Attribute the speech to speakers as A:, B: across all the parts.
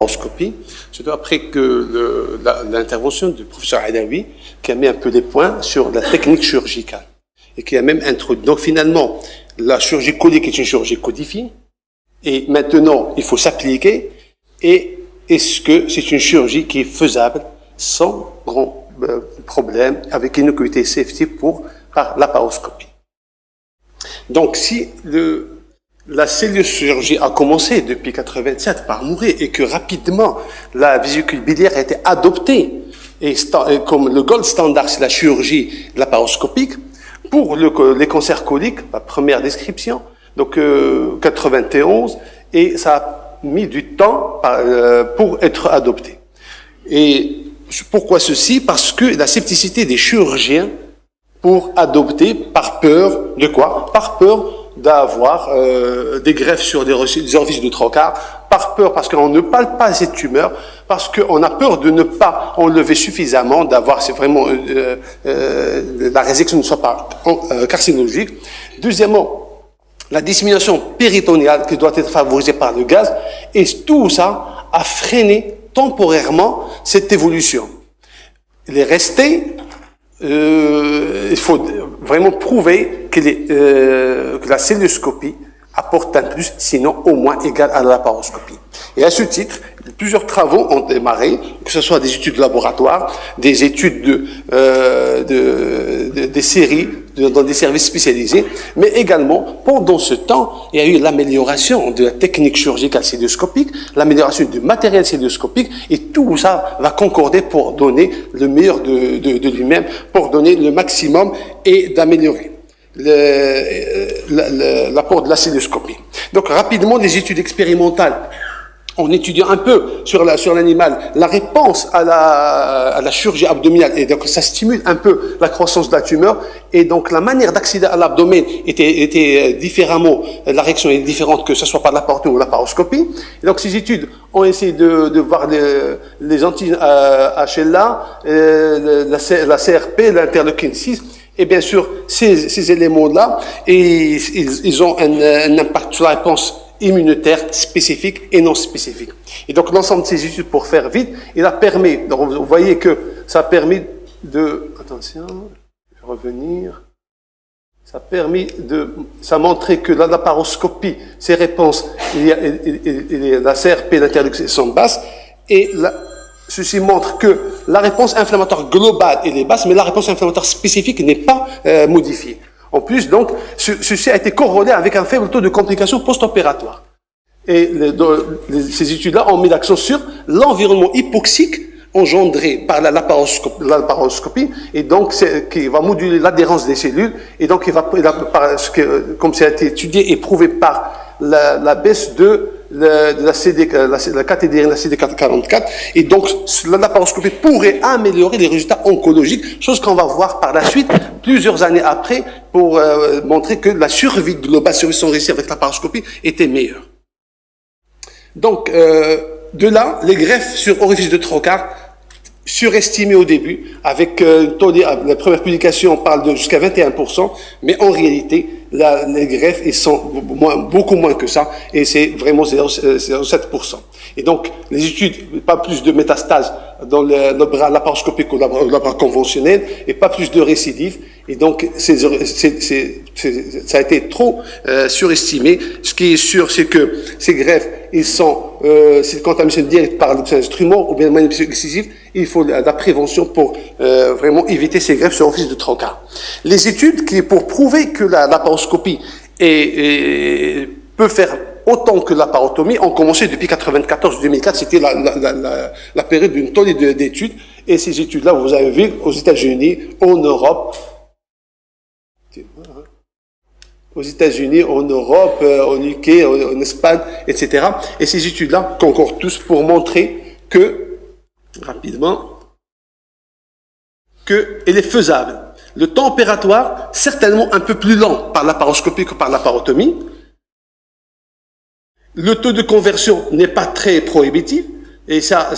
A: laparoscopie, surtout après que l'intervention du professeur Adawi, qui a mis un peu des points sur la technique chirurgicale, et qui a même introduit. Donc finalement, la chirurgie colique est une chirurgie codifiée, et maintenant, il faut s'appliquer, et est-ce que c'est une chirurgie qui est faisable sans grand problème, avec une innocuité safety par laparoscopie. Donc si la cellulose-chirurgie a commencé depuis 87 par Mouret et que rapidement la vésicule biliaire a été adoptée et comme le gold standard, c'est la chirurgie laparoscopique pour les cancers coliques, la première description, donc 91, et ça a mis du temps pour être adopté. Et pourquoi ceci? Parce que la scepticité des chirurgiens pour adopter par peur de quoi? Par peur d'avoir des greffes sur des orifices de trocar, par peur parce qu'on ne parle pas de cette tumeur, parce qu'on a peur de ne pas enlever suffisamment, d'avoir vraiment la résection ne soit pas carcinologique. Deuxièmement, la dissémination péritonéale qui doit être favorisée par le gaz, et tout ça a freiné temporairement cette évolution. Il est resté, il faut vraiment prouver que la celluloscopie apporte un plus, sinon au moins égal à la laparoscopie. Et à ce titre, plusieurs travaux ont démarré, que ce soit des études de laboratoire, des études des séries, dans des services spécialisés, mais également, pendant ce temps, il y a eu l'amélioration de la technique chirurgicale celluloscopique, l'amélioration du matériel celluloscopique, et tout ça va concorder pour donner le meilleur de lui-même, pour donner le maximum et d'améliorer l'apport de la celluloscopie. Donc, rapidement, des études expérimentales, en étudiant un peu sur l'animal la réponse à la chirurgie abdominale, et donc ça stimule un peu la croissance de la tumeur, et donc la manière d'accéder à l'abdomen était différemment, la réaction est différente que ce soit par laparotomie ou laparoscopie. Et donc ces études ont essayé de voir les anti-HLA, la CRP, l'interleukine 6, et bien sûr ces éléments-là, et ils ont un impact sur la réponse immunitaire spécifique et non spécifique. Et donc l'ensemble de ces études, pour faire vite, il a permis, donc vous voyez que ça a permis attention, je vais revenir, ça a montré que la laparoscopie, ses réponses, la CRP, l'interleukine sont basses, et ceci montre que la réponse inflammatoire globale elle est basse, mais la réponse inflammatoire spécifique n'est pas modifiée. En plus, donc, ceci a été corrélé avec un faible taux de complications post-opératoires. Et ces études-là ont mis l'accent sur l'environnement hypoxique engendré par la laparoscopie, et donc qui va moduler l'adhérence des cellules, et donc comme ça a été étudié et prouvé par la baisse de la catédérine, la CD44, et donc la laparoscopie pourrait améliorer les résultats oncologiques, chose qu'on va voir par la suite, plusieurs années après, pour montrer que la survie globale, survie réussie avec la laparoscopie était meilleure. Donc, de là, les greffes sur orifice de trocar, surestimées au début, avec la première publication, on parle de jusqu'à 21%, mais en réalité, les greffes, ils sont beaucoup moins que ça, et c'est vraiment 0,7%. Et donc, les études, pas plus de métastases dans le bras laparoscopique ou le bras conventionnel, et pas plus de récidives, et donc, ça a été trop surestimé. Ce qui est sûr, c'est que ces greffes, c'est une contamination directe par l'instrument ou bien une manipulation excessive. Il faut de la prévention pour vraiment éviter ces greffes sur orifice de trocar. Les études pour prouver que la laparoscopie peut faire autant que la laparotomie ont commencé depuis 1994-2004. C'était la période d'une tonne d'études. Et ces études-là, vous avez vu, aux États-Unis, en Europe, en UK, en Espagne, etc. Et ces études-là concordent tous pour montrer rapidement, qu'elle est faisable. Le temps opératoire, certainement un peu plus lent par laparoscopie que par laparotomie. Le taux de conversion n'est pas très prohibitif. Et ça,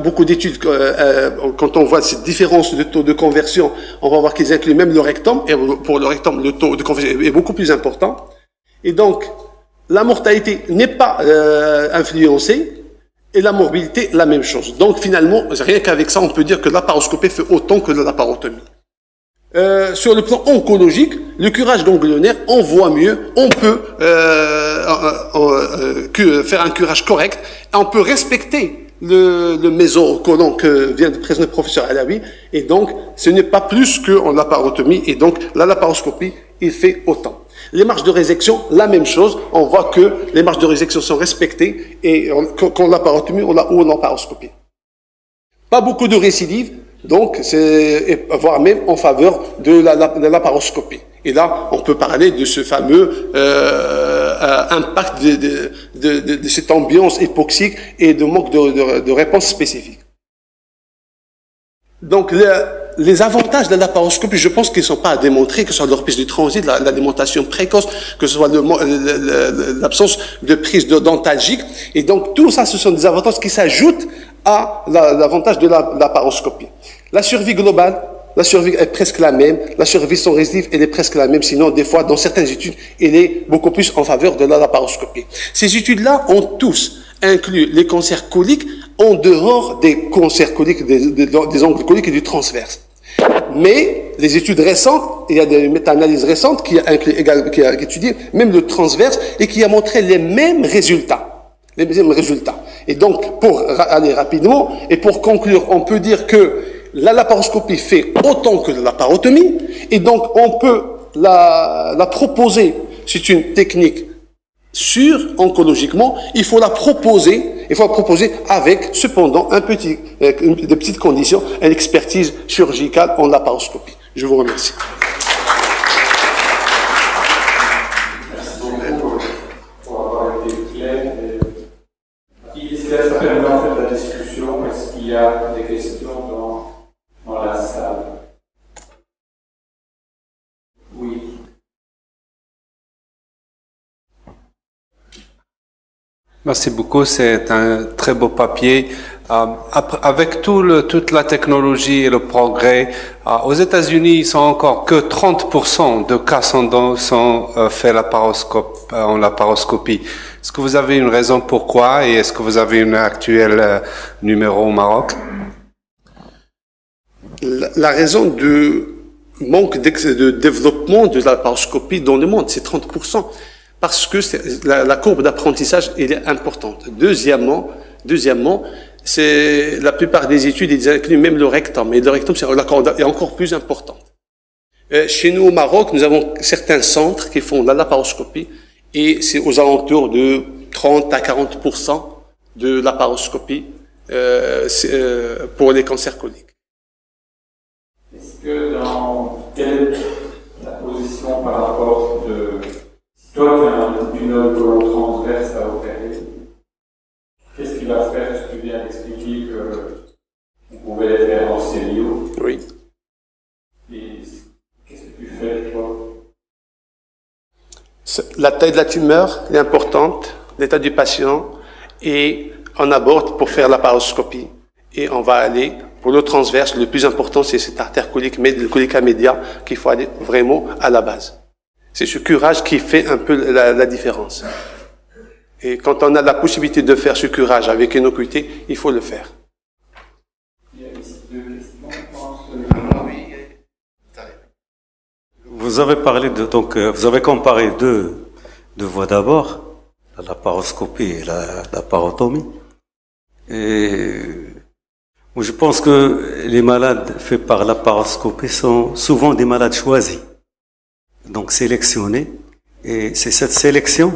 A: beaucoup d'études, quand on voit cette différence de taux de conversion, on va voir qu'ils incluent même le rectum. Et pour le rectum, le taux de conversion est beaucoup plus important. Et donc, la mortalité n'est pas influencée. Et la morbidité, la même chose. Donc finalement, rien qu'avec ça, on peut dire que la laparoscopie fait autant que la laparotomie. Sur le plan oncologique, le curage ganglionnaire, on voit mieux, on peut faire un curage correct, on peut respecter le mésocolon que vient de présenter le professeur Alaoui, et donc ce n'est pas plus qu'en laparotomie, et donc la laparoscopie, il fait autant. Les marges de résection, la même chose, on voit que les marges de résection sont respectées, et qu'en laparotomie ou en laparoscopie. Pas beaucoup de récidives, donc c'est voire même en faveur de la laparoscopie. Et là, on peut parler de ce fameux impact de cette ambiance hypoxique et de manque de réponse spécifique. Donc, les avantages de la laparoscopie, je pense qu'ils ne sont pas à démontrer, que ce soit leur prise du transit, l'alimentation précoce, que ce soit l'absence de prise dentalgique. Et donc, tout ça, ce sont des avantages qui s'ajoutent à l'avantage de la laparoscopie. La survie globale, la survie est presque la même. La survie sans récidive, elle est presque la même. Sinon, des fois, dans certaines études, elle est beaucoup plus en faveur de la laparoscopie. Ces études-là ont tous inclus les cancers coliques en dehors des cancers coliques, des angles coliques et du transverse. Mais les études récentes, il y a des méta-analyses récentes qui a étudié même le transverse et qui a montré les mêmes résultats. Les mêmes résultats. Et donc, pour aller rapidement et pour conclure, on peut dire que la laparoscopie fait autant que la laparotomie, et donc on peut la proposer. C'est une technique sûre oncologiquement. Il faut la proposer avec cependant des petites conditions, une expertise chirurgicale en laparoscopie. Je vous remercie.
B: Merci beaucoup pour avoir été clair. Est-ce que ça permet en fait la discussion? Est-ce qu'il y a des questions dans la salle? Oui.
C: Merci beaucoup, c'est un très beau papier. Avec toute la technologie et le progrès, aux États-Unis, ils sont encore que 30% de cas sont faits en laparoscopie. Est-ce que vous avez une raison pourquoi et est-ce que vous avez un actuel numéro au Maroc?
A: La raison du manque de développement de la laparoscopie dans le monde, c'est 30%. Parce que la courbe d'apprentissage, elle est importante. Deuxièmement, c'est la plupart des études, ils incluent même le rectum. Mais le rectum, la courbe est encore plus importante. Chez nous, au Maroc, nous avons certains centres qui font la laparoscopie et c'est aux alentours de 30 à 40% de laparoscopie pour les cancers coliques.
B: Est-ce que quelle est ta position par rapport toi, tu as une colonne transverse à opérer. Qu'est-ce qu'il va faire? Tu viens d'expliquer que vous pouvez les faire en stéréo.
A: Oui.
B: Et qu'est-ce que tu fais, toi?
A: La taille de la tumeur est importante, l'état du patient, et on aborde pour faire la laparoscopie. Et on va aller pour le transverse. Le plus important, c'est cette artère colique, le colica média, qu'il faut aller vraiment à la base. C'est ce curage qui fait un peu la différence. Et quand on a la possibilité de faire ce curage avec une OQT, il faut le faire.
B: Il y a ici 2 questions, je pense.
D: Vous avez parlé vous avez comparé deux voies d'abord, la laparoscopie et la laparotomie. Et je pense que les malades faits par laparoscopie sont souvent des malades choisis. Donc sélectionnés, et c'est cette sélection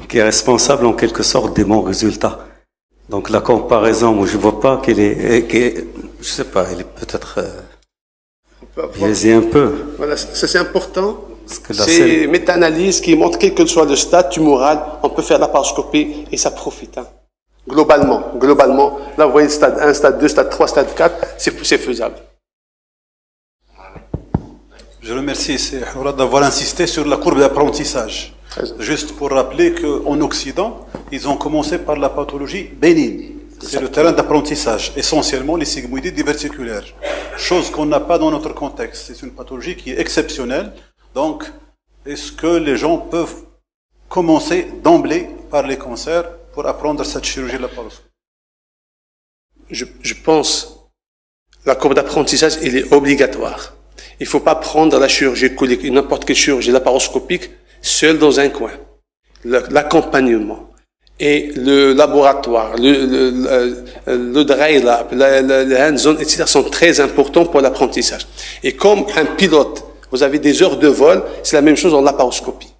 D: qui est responsable en quelque sorte des bons résultats. Donc la comparaison, moi je vois pas qu'elle est, je sais pas, elle est peut-être biaisée un peu.
A: Voilà, ça c'est important. C'est une méta-analyse qui montre quel que soit le stade tumoral, on peut faire la laparoscopie et ça profite. Hein. Globalement, là vous voyez stade 1, stade 2, stade 3, stade 4, c'est faisable.
E: Je remercie d'avoir insisté sur la courbe d'apprentissage. Juste pour rappeler qu'en Occident, ils ont commencé par la pathologie bénigne. C'est le terrain d'apprentissage, essentiellement les sigmoïdites diverticulaires. Chose qu'on n'a pas dans notre contexte. C'est une pathologie qui est exceptionnelle. Donc, est-ce que les gens peuvent commencer d'emblée par les cancers pour apprendre cette chirurgie laparoscopique?
A: Je pense la courbe d'apprentissage, elle est obligatoire. Il ne faut pas prendre la chirurgie colique, n'importe quelle chirurgie laparoscopique, seule dans un coin. L'accompagnement et le laboratoire, le dry lab, le hands-on, etc. sont très importants pour l'apprentissage. Et comme un pilote, vous avez des heures de vol, c'est la même chose en laparoscopie.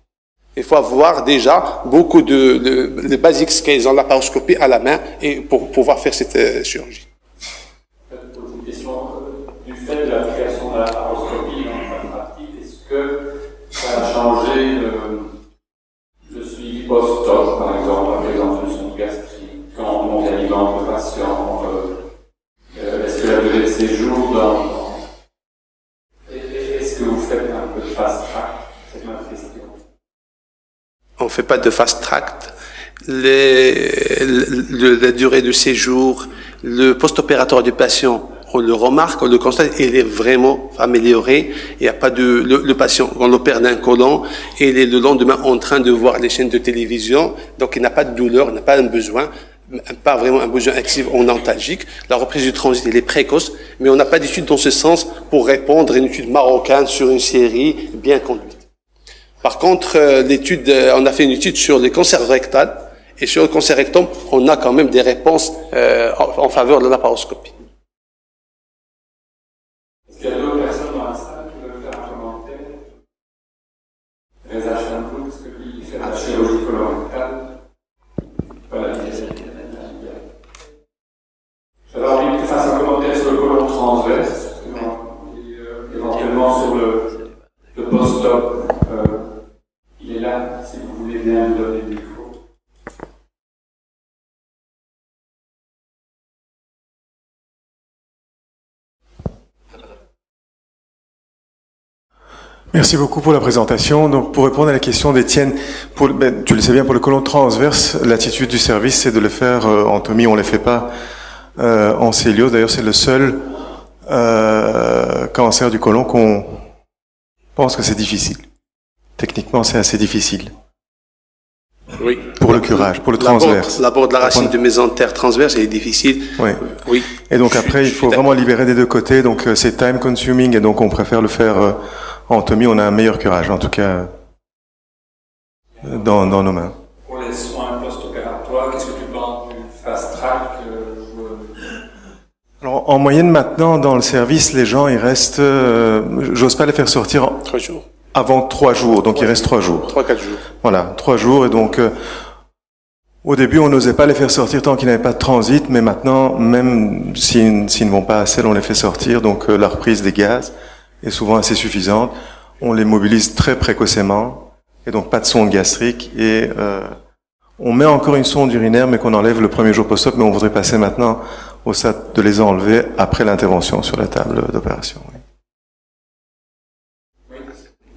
A: Il faut avoir déjà beaucoup de basic skills en laparoscopie à la main et pour pouvoir faire cette chirurgie.
B: Je vais poser une question du fait de l'application de la laparoscopie dans la pratique. Est-ce que ça a changé le suivi post-op, par exemple, la présentation gastrique, quand on alimente le patient? Est-ce que la durée de séjour est-ce que vous faites un peu de fast-track? C'est ma question.
A: On ne fait pas de fast-track. La durée de séjour, le post-opératoire du patient, on le remarque, on le constate, il est vraiment amélioré. Il n'y a pas le patient, on l'opère d'un côlon, et il est le lendemain en train de voir les chaînes de télévision, donc il n'a pas de douleur, il n'a pas un besoin, pas vraiment un besoin actif ou nostalgique. La reprise du transit, elle est précoce, mais on n'a pas d'étude dans ce sens pour répondre à une étude marocaine sur une série bien conduite. Par contre, on a fait une étude sur les cancers rectales, et sur le cancer rectum, on a quand même des réponses en faveur de la laparoscopie.
B: Est-ce qu'il y a d'autres personnes dans la salle qui veulent faire un commentaire? Reza Champoul, est-ce que lui, il fait la chirurgie colorectale? Voilà, j'avais envie que tu fasses un commentaire sur le côlon transverse, et éventuellement sur le post-op. Il est là, si vous voulez bien lui donner le micro.
F: Merci beaucoup pour la présentation. Donc, pour répondre à la question d'Étienne, tu le sais bien, pour le côlon transverse, l'attitude du service, c'est de le faire en tomie. On ne le fait pas en céliose. D'ailleurs, c'est le seul cancer du côlon qu'on pense que c'est difficile. Techniquement, c'est assez difficile.
A: Oui.
F: Pour le curage, pour le transverse.
A: L'abord de la racine de mésentère transverse est difficile.
F: Oui.
A: Oui.
F: Et donc après, il faut vraiment libérer des deux côtés. Donc c'est time consuming et donc on préfère le faire en tomie. On a un meilleur curage, en tout cas, dans nos mains.
B: Pour les soins post-opératoires, qu'est-ce que tu penses du fast-track?
F: Alors, en moyenne, maintenant, dans le service, les gens, ils restent... j'ose pas les faire sortir
A: 3 jours.
F: Avant 3 jours, donc il reste 3 jours.
A: 3-4 jours.
F: Voilà, 3 jours, et donc au début on n'osait pas les faire sortir tant qu'ils n'avaient pas de transit, mais maintenant, même s'ils ne vont pas à selle, on les fait sortir, donc la reprise des gaz est souvent assez suffisante. On les mobilise très précocement, et donc pas de sonde gastrique, et on met encore une sonde urinaire, mais qu'on enlève le premier jour post-op, mais on voudrait passer maintenant au stade de les enlever après l'intervention sur la table d'opération. Oui.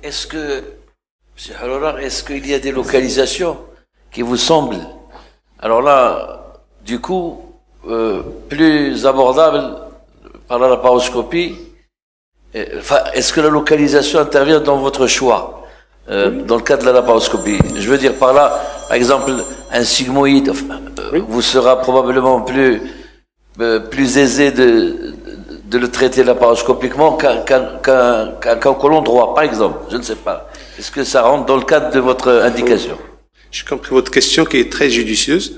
G: Est-ce qu'il y a des localisations qui vous semblent, alors là, du coup, plus abordables par la laparoscopie? Est-ce que la localisation intervient dans votre choix, dans le cas de la laparoscopie? Je veux dire par là, par exemple, un sigmoïde vous sera probablement plus aisé de le traiter laparoscopiquement qu'un côlon droit, par exemple. Je ne sais pas. Est-ce que ça rentre dans le cadre de votre indication?
A: J'ai compris votre question qui est très judicieuse.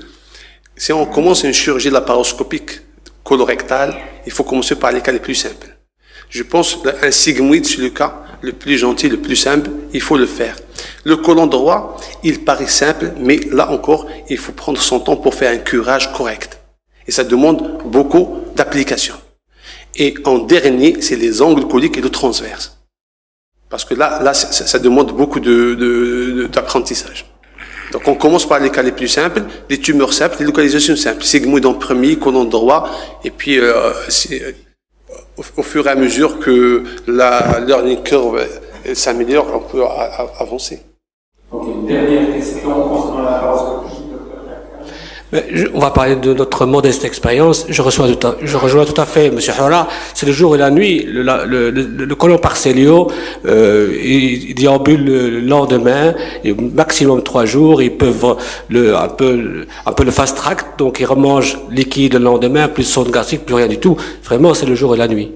A: Si on commence une chirurgie laparoscopique colorectale, il faut commencer par les cas les plus simples. Je pense qu'un sigmoïde, c'est le cas le plus gentil, le plus simple, il faut le faire. Le côlon droit, il paraît simple, mais là encore, il faut prendre son temps pour faire un curage correct. Et ça demande beaucoup d'application. Et en dernier, c'est les angles coliques et le transverse. Parce que là ça demande beaucoup d'apprentissage. Donc on commence par les cas les plus simples, les tumeurs simples, les localisations simples. Sigmoïde en premier, côlon droit, et puis au fur et à mesure que la learning curve s'améliore, on peut avancer.
B: Ok, une dernière question concernant la laparoscopie.
H: On va parler de notre modeste expérience. Je rejoins tout à fait M. Hora. C'est le jour et la nuit. Le colon Parcelio, il déambule le lendemain, et maximum 3 jours. Ils peuvent un peu le fast track, donc ils remangent liquide le lendemain, plus sonde gastrique, plus rien du tout. Vraiment, c'est le jour et la nuit.